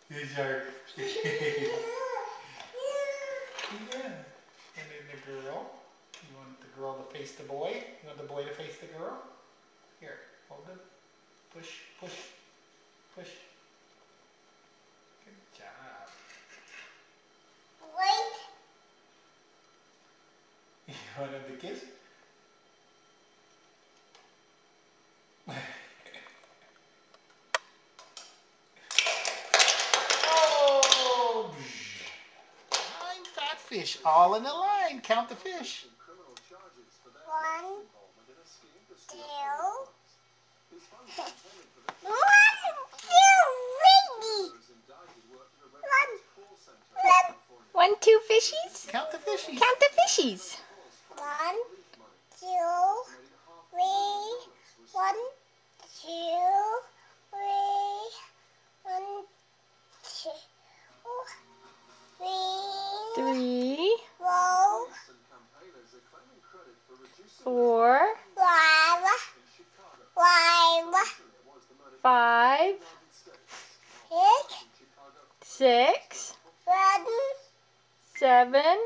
The shark. Yeah. And then the girl. You want the girl to face the boy? You want the boy to face the girl? Here, hold it. Push, push, push. Good job. Wait. You want him to kiss? Oh! 9 fat fish, all in a line. Count the fish. 1, 2. 1, 2 fishies? Count the fishies. Count the fishies. 1, 2, 3. 1, 2, 3. 1, 2, 3. 3, 4, 4, 5, 5, 6, 6, 7, 7,